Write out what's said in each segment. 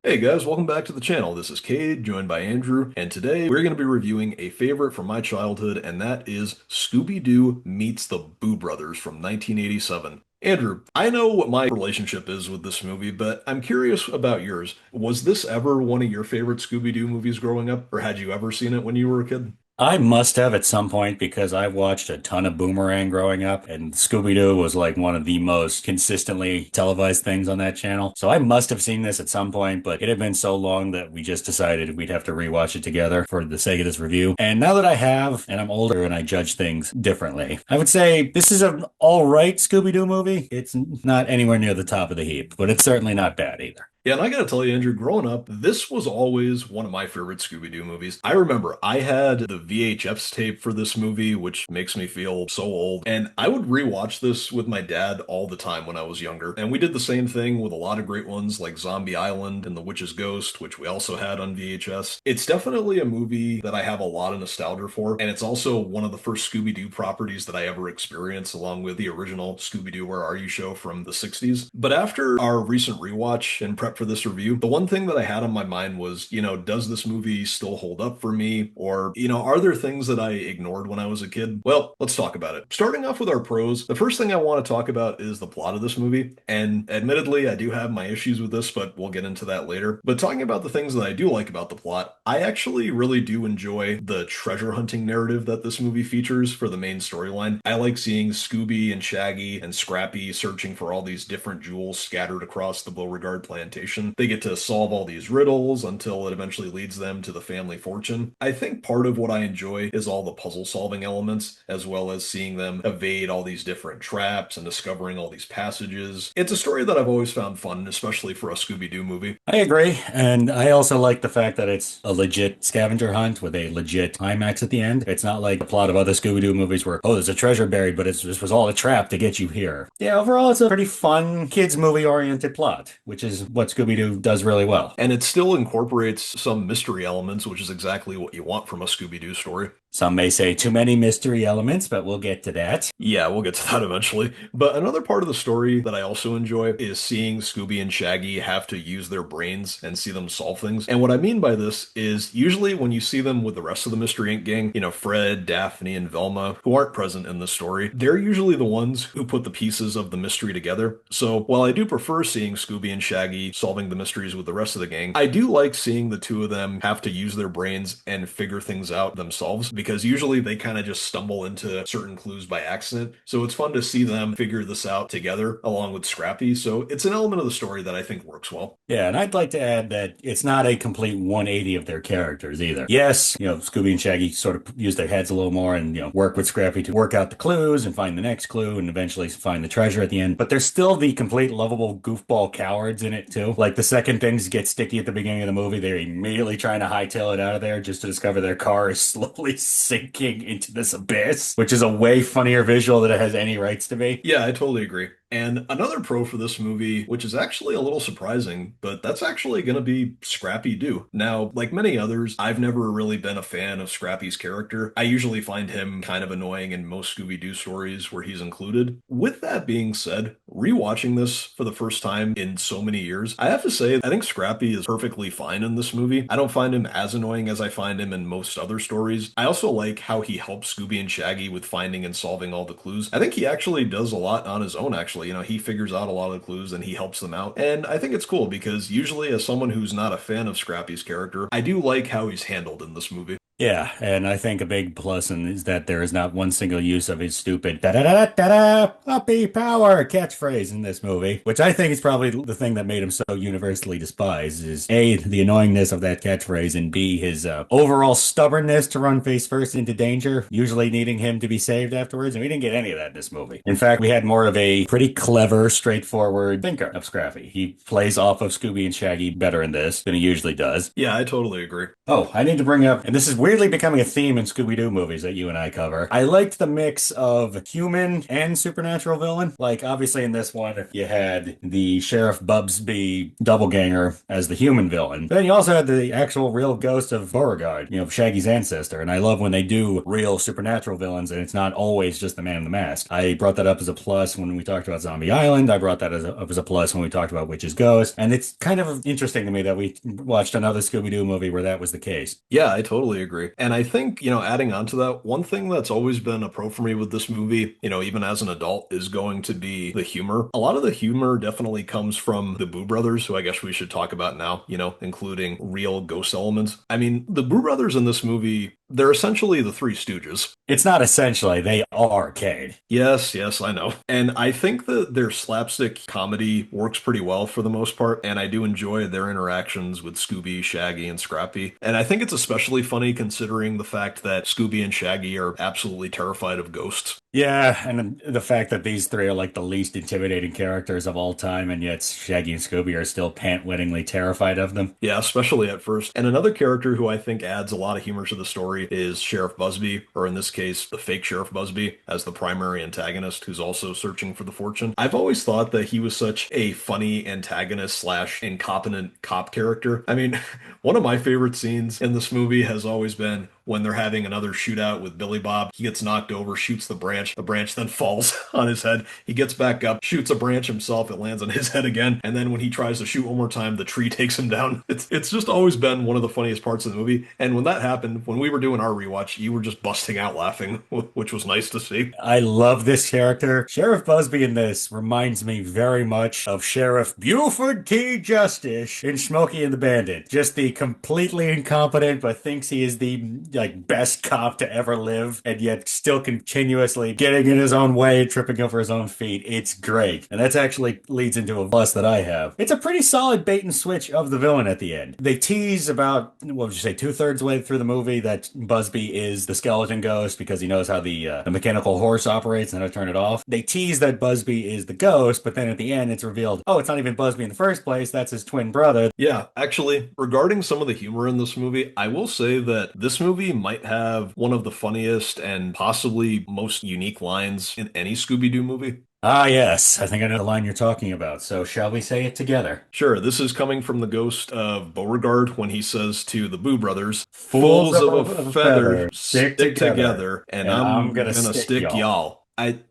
Hey guys, welcome back to the channel. This is Cade, joined by Andrew, and today we're going to be reviewing a favorite from my childhood, and that is Scooby-Doo Meets the Boo Brothers from 1987. Andrew, I know what my relationship is with this movie, but I'm curious about yours. Was this ever one of your favorite Scooby-Doo movies growing up, or had you ever seen it when you were a kid? I must have at some point because I watched a ton of Boomerang growing up, and Scooby-Doo was like one of the most consistently televised things on that channel. So I must have seen this at some point, but it had been so long that we just decided we'd have to rewatch it together for the sake of this review. And now that I have, and I'm older and I judge things differently, I would say this is an all right Scooby-Doo movie. It's not anywhere near the top of the heap, but it's certainly not bad either. Yeah, and I gotta tell you, Andrew, growing up, this was always one of my favorite Scooby-Doo movies. I remember I had the VHS tape for this movie, which makes me feel so old, and I would rewatch this with my dad all the time when I was younger. And we did the same thing with a lot of great ones like Zombie Island and The Witch's Ghost, which we also had on VHS. It's definitely a movie that I have a lot of nostalgia for, and it's also one of the first Scooby-Doo properties that I ever experienced, along with the original Scooby-Doo Where Are You show from the 60s. But after our recent rewatch and prep for this review, the one thing that I had on my mind was, does this movie still hold up for me? Or, are there things that I ignored when I was a kid? Well, let's talk about it. Starting off with our pros, the first thing I want to talk about is the plot of this movie. And admittedly, I do have my issues with this, but we'll get into that later. But talking about the things that I do like about the plot, I actually really do enjoy the treasure hunting narrative that this movie features for the main storyline. I like seeing Scooby and Shaggy and Scrappy searching for all these different jewels scattered across the Beauregard plantation. They get to solve all these riddles until it eventually leads them to the family fortune. I think part of what I enjoy is all the puzzle solving elements, as well as seeing them evade all these different traps and discovering all these passages. It's a story that I've always found fun, especially for a Scooby-Doo movie. I agree. And I also like the fact that it's a legit scavenger hunt with a legit climax at the end. It's not like the plot of other Scooby-Doo movies where, oh, there's a treasure buried, but this was all a trap to get you here. Yeah, overall, it's a pretty fun kids movie oriented plot, which is what Scooby-Doo does really well. And it still incorporates some mystery elements, which is exactly what you want from a Scooby-Doo story. Some may say too many mystery elements, but we'll get to that. Yeah, we'll get to that eventually. But another part of the story that I also enjoy is seeing Scooby and Shaggy have to use their brains and see them solve things. And what I mean by this is usually when you see them with the rest of the Mystery Inc. gang, Fred, Daphne, and Velma, who aren't present in the story, they're usually the ones who put the pieces of the mystery together. So while I do prefer seeing Scooby and Shaggy solving the mysteries with the rest of the gang, I do like seeing the two of them have to use their brains and figure things out themselves because usually they kind of just stumble into certain clues by accident. So it's fun to see them figure this out together along with Scrappy. So it's an element of the story that I think works well. Yeah, and I'd like to add that it's not a complete 180 of their characters either. Yes, Scooby and Shaggy sort of use their heads a little more and, work with Scrappy to work out the clues and find the next clue and eventually find the treasure at the end. But there's still the complete lovable goofball cowards in it too. Like the second things get sticky at the beginning of the movie, they're immediately trying to hightail it out of there just to discover their car is slowly sinking into this abyss, which is a way funnier visual than it has any rights to be. Yeah, I totally agree. And another pro for this movie, which is actually a little surprising, but that's actually going to be Scrappy Doo. Now, like many others, I've never really been a fan of Scrappy's character. I usually find him kind of annoying in most Scooby-Doo stories where he's included. With that being said, rewatching this for the first time in so many years, I have to say, I think Scrappy is perfectly fine in this movie. I don't find him as annoying as I find him in most other stories. I also like how he helps Scooby and Shaggy with finding and solving all the clues. I think he actually does a lot on his own, actually. He figures out a lot of the clues and he helps them out. And I think it's cool because usually, as someone who's not a fan of Scrappy's character, I do like how he's handled in this movie. Yeah, and I think a big plus is that there is not one single use of his stupid da da da da da puppy power catchphrase in this movie, which I think is probably the thing that made him so universally despised is A, the annoyingness of that catchphrase, and B, his overall stubbornness to run face first into danger, usually needing him to be saved afterwards, and we didn't get any of that in this movie. In fact, we had more of a pretty clever, straightforward thinker of Scrappy. He plays off of Scooby and Shaggy better in this than he usually does. Yeah, I totally agree. Oh, I need to bring up, and this is weird weirdly becoming a theme in Scooby-Doo movies that you and I cover. I liked the mix of human and supernatural villain. Like, obviously in this one, you had the Sheriff Bubsby doppelganger as the human villain. But then you also had the actual real ghost of Beauregard, Shaggy's ancestor. And I love when they do real supernatural villains and it's not always just the man in the mask. I brought that up as a plus when we talked about Zombie Island. I brought that up as a plus when we talked about Witch's Ghost. And it's kind of interesting to me that we watched another Scooby-Doo movie where that was the case. Yeah, I totally agree. And I think, adding on to that, one thing that's always been a pro for me with this movie, even as an adult, is going to be the humor. A lot of the humor definitely comes from the Boo Brothers, who I guess we should talk about now, including real ghost elements. I mean, the Boo Brothers in this movie, they're essentially the Three Stooges. It's not essentially, they are Cade. Yes, yes, I know. And I think that their slapstick comedy works pretty well for the most part, and I do enjoy their interactions with Scooby, Shaggy, and Scrappy. And I think it's especially funny considering the fact that Scooby and Shaggy are absolutely terrified of ghosts. Yeah, and the fact that these three are like the least intimidating characters of all time, and yet Shaggy and Scooby are still pant-wittingly terrified of them. Yeah, especially at first. And another character who I think adds a lot of humor to the story is Sheriff Busby, or in this case, the fake Sheriff Busby, as the primary antagonist who's also searching for the fortune. I've always thought that he was such a funny antagonist slash incompetent cop character. I mean, one of my favorite scenes in this movie has always been when they're having another shootout with Billy Bob. He gets knocked over, shoots the branch. The branch then falls on his head. He gets back up, shoots a branch himself. It lands on his head again. And then when he tries to shoot one more time, the tree takes him down. It's just always been one of the funniest parts of the movie. And when that happened, when we were doing our rewatch, you were just busting out laughing, which was nice to see. I love this character. Sheriff Busby in this reminds me very much of Sheriff Buford T. Justice in Smokey and the Bandit. Just the completely incompetent, but thinks he is the best cop to ever live, and yet still continuously getting in his own way, tripping over his own feet. It's great. And that's actually leads into a plus that I have. It's a pretty solid bait and switch of the villain at the end. They tease about, what would you say, two-thirds way through the movie that Busby is the skeleton ghost because he knows how the mechanical horse operates and how to turn it off. They tease that Busby is the ghost, but then at the end it's revealed, oh, it's not even Busby in the first place, that's his twin brother. Yeah, actually, regarding some of the humor in this movie, I will say that this movie might have one of the funniest and possibly most unique lines in any Scooby-Doo movie. Ah, yes, I think I know the line you're talking about, so shall we say it together? Sure, this is coming from the ghost of Beauregard when he says to the Boo Brothers, Fools "Fools of of a a feather feather, stick stick together, together, and and I'm I'm gonna gonna stick stick y'all." y'all."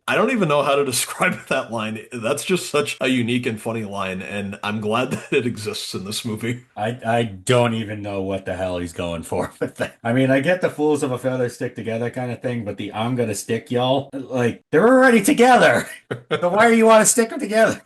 I don't even know how to describe that line. That's just such a unique and funny line, and I'm glad that it exists in this movie. I don't even know what the hell he's going for with that. I mean, I get the fools of a feather stick together kind of thing, but the I'm gonna stick y'all, like, they're already together. So why do you want to stick them together?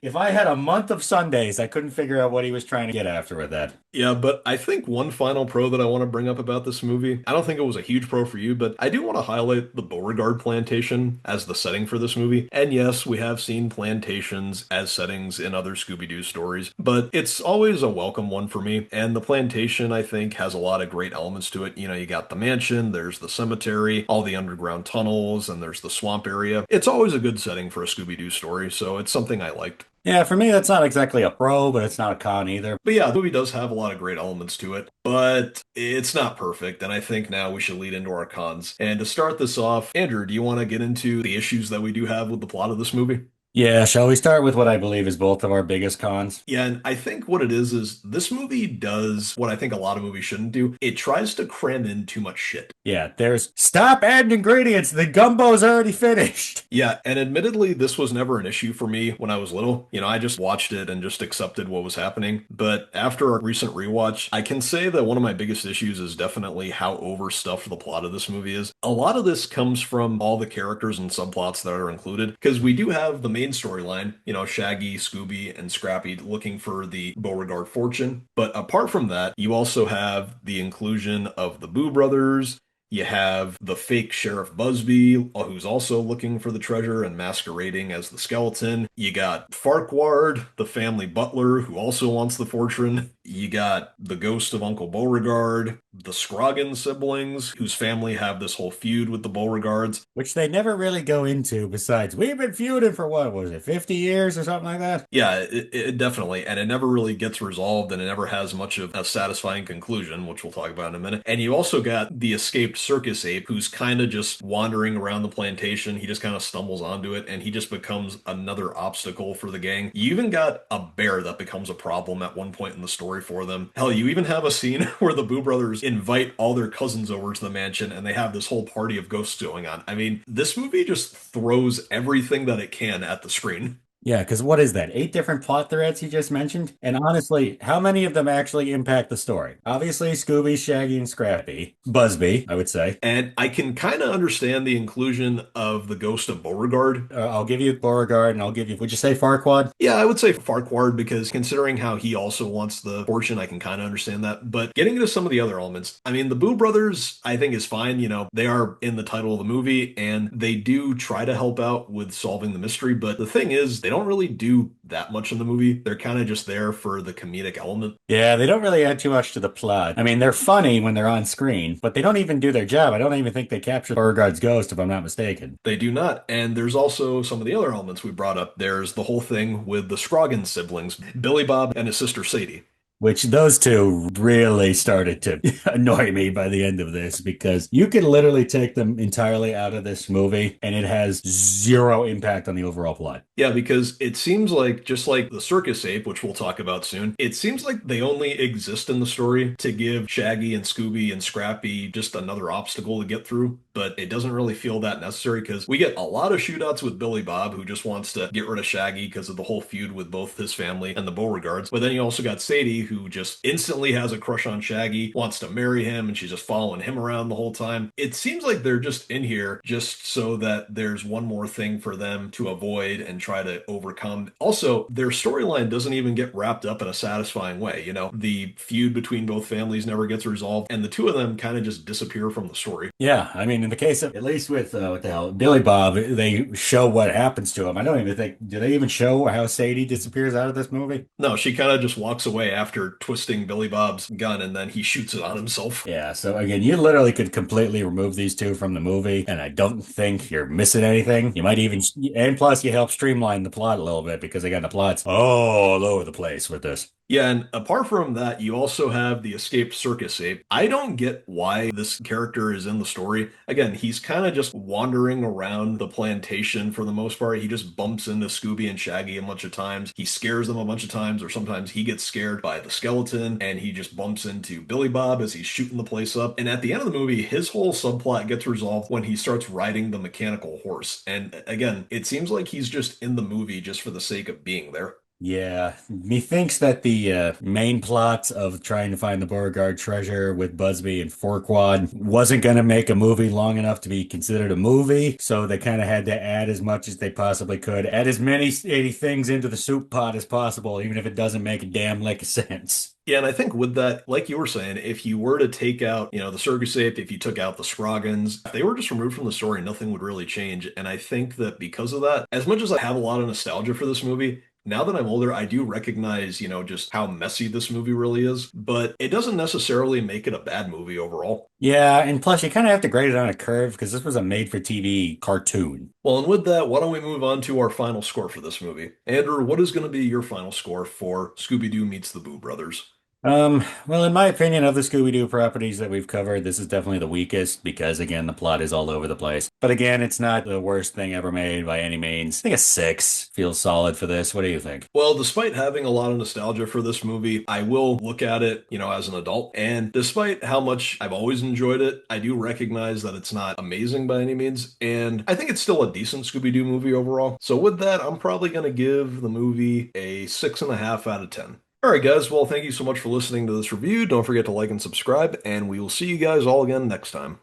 If I had a month of Sundays, I couldn't figure out what he was trying to get after with that. Yeah, but I think one final pro that I want to bring up about this movie, I don't think it was a huge pro for you, but I do want to highlight the Beauregard plantation as the setting for this movie. And yes, we have seen plantations as settings in other Scooby-Doo stories, but it's always a welcome one for me. And the plantation, I think, has a lot of great elements to it. You got the mansion, there's the cemetery, all the underground tunnels, and there's the swamp area. It's always a good setting for a Scooby-Doo story, so it's something I liked. Yeah, for me, that's not exactly a pro, but it's not a con either. But yeah, the movie does have a lot of great elements to it, but it's not perfect. And I think now we should lead into our cons. And to start this off, Andrew, do you want to get into the issues that we do have with the plot of this movie? Yeah, shall we start with what I believe is both of our biggest cons? Yeah, and I think what it is this movie does what I think a lot of movies shouldn't do. It tries to cram in too much shit. Yeah, there's stop adding ingredients. The gumbo's already finished. Yeah, and admittedly, this was never an issue for me when I was little. I just watched it and just accepted what was happening. But after a recent rewatch, I can say that one of my biggest issues is definitely how overstuffed the plot of this movie is. A lot of this comes from all the characters and subplots that are included, because we do have the main storyline, Shaggy, Scooby, and Scrappy looking for the Beauregard fortune. But apart from that, you also have the inclusion of the Boo Brothers. You have the fake Sheriff Busby, who's also looking for the treasure and masquerading as the skeleton. You got Farquaad, the family butler, who also wants the fortune. You got the ghost of Uncle Beauregard, the Scroggins siblings, whose family have this whole feud with the Beauregards. Which they never really go into besides, we've been feuding for what was it, 50 years or something like that? Yeah, it definitely, and it never really gets resolved, and it never has much of a satisfying conclusion, which we'll talk about in a minute. And you also got the escaped circus ape who's kind of just wandering around the plantation. He just kind of stumbles onto it, and he just becomes another obstacle for the gang. You even got a bear that becomes a problem at one point in the story for them. Hell, you even have a scene where the Boo Brothers invite all their cousins over to the mansion, and they have this whole party of ghosts going on. I mean, this movie just throws everything that it can at the screen. Yeah, because what is that? Eight different plot threads you just mentioned? And honestly, how many of them actually impact the story? Obviously, Scooby, Shaggy, and Scrappy. Busby, I would say. And I can kind of understand the inclusion of the Ghost of Beauregard. I'll give you Beauregard and I'll give you, would you say Farquaad? Yeah, I would say Farquaad because considering how he also wants the fortune, I can kind of understand that. But getting into some of the other elements, I mean, the Boo Brothers, I think is fine. You know, they are in the title of the movie and they do try to help out with solving the mystery. But the thing is, they don't really do that much in the movie. They're kind of just there for the comedic element. Yeah, they don't really add too much to the plot. I mean, they're funny when they're on screen, but they don't even do their job. I don't even think they capture Beauregard's ghost, if I'm not mistaken. They do not. And there's also some of the other elements we brought up. There's the whole thing with the Scroggins siblings, Billy Bob and his sister Sadie. Which those two really started to annoy me by the end of this because you could literally take them entirely out of this movie and it has zero impact on the overall plot. Yeah, because it seems like just like the circus ape, which we'll talk about soon, it seems like they only exist in the story to give Shaggy and Scooby and Scrappy just another obstacle to get through. But it doesn't really feel that necessary because we get a lot of shootouts with Billy Bob, who just wants to get rid of Shaggy because of the whole feud with both his family and the Beauregards. But then you also got Sadie, who just instantly has a crush on Shaggy, wants to marry him, and she's just following him around the whole time. It seems like they're just in here just so that there's one more thing for them to avoid and try to overcome. Also, their storyline doesn't even get wrapped up in a satisfying way. You know, the feud between both families never gets resolved, and the two of them kind of just disappear from the story. Yeah, I mean, in the case of, at least with, what the hell, Billy Bob, they show what happens to him. I don't even think, do they even show how Sadie disappears out of this movie? No, she kind of just walks away after twisting Billy Bob's gun and then he shoots it on himself. Yeah, so again, you literally could completely remove these two from the movie, and I don't think you're missing anything. You might even, and plus you help streamline the plot a little bit because again, the plot's all over the place with this. Yeah, and apart from that, you also have the escaped circus ape. I don't get why this character is in the story. Again, he's kind of just wandering around the plantation for the most part. He just bumps into Scooby and Shaggy a bunch of times. He scares them a bunch of times, or sometimes he gets scared by the skeleton and he just bumps into Billy Bob as he's shooting the place up. And at the end of the movie, his whole subplot gets resolved when he starts riding the mechanical horse. And again, it seems like he's just in the movie just for the sake of being there. Yeah, methinks that the main plot of trying to find the Beauregard treasure with Busby and Forquad wasn't going to make a movie long enough to be considered a movie, so they kind of had to add as much as they possibly could, add as many 80 things into the soup pot as possible, even if it doesn't make a damn lick of sense. Yeah, and I think with that, like you were saying, if you were to take out, the circus ape, if you took out the Scroggins, if they were just removed from the story, nothing would really change. And I think that because of that, as much as I have a lot of nostalgia for this movie, now that I'm older, I do recognize, just how messy this movie really is, but it doesn't necessarily make it a bad movie overall. Yeah, and plus you kind of have to grade it on a curve because this was a made-for-TV cartoon. Well, and with that, why don't we move on to our final score for this movie? Andrew, what is going to be your final score for Scooby-Doo Meets the Boo Brothers? Well, in my opinion, of the Scooby-Doo properties that we've covered, this is definitely the weakest because, again, the plot is all over the place. But again, it's not the worst thing ever made by any means. I think a 6 feels solid for this. What do you think? Well, despite having a lot of nostalgia for this movie, I will look at it, as an adult. And despite how much I've always enjoyed it, I do recognize that it's not amazing by any means. And I think it's still a decent Scooby-Doo movie overall. So with that, I'm probably going to give the movie a 6.5 out of 10. All right, guys. Well, thank you so much for listening to this review. Don't forget to like and subscribe, and we will see you guys all again next time.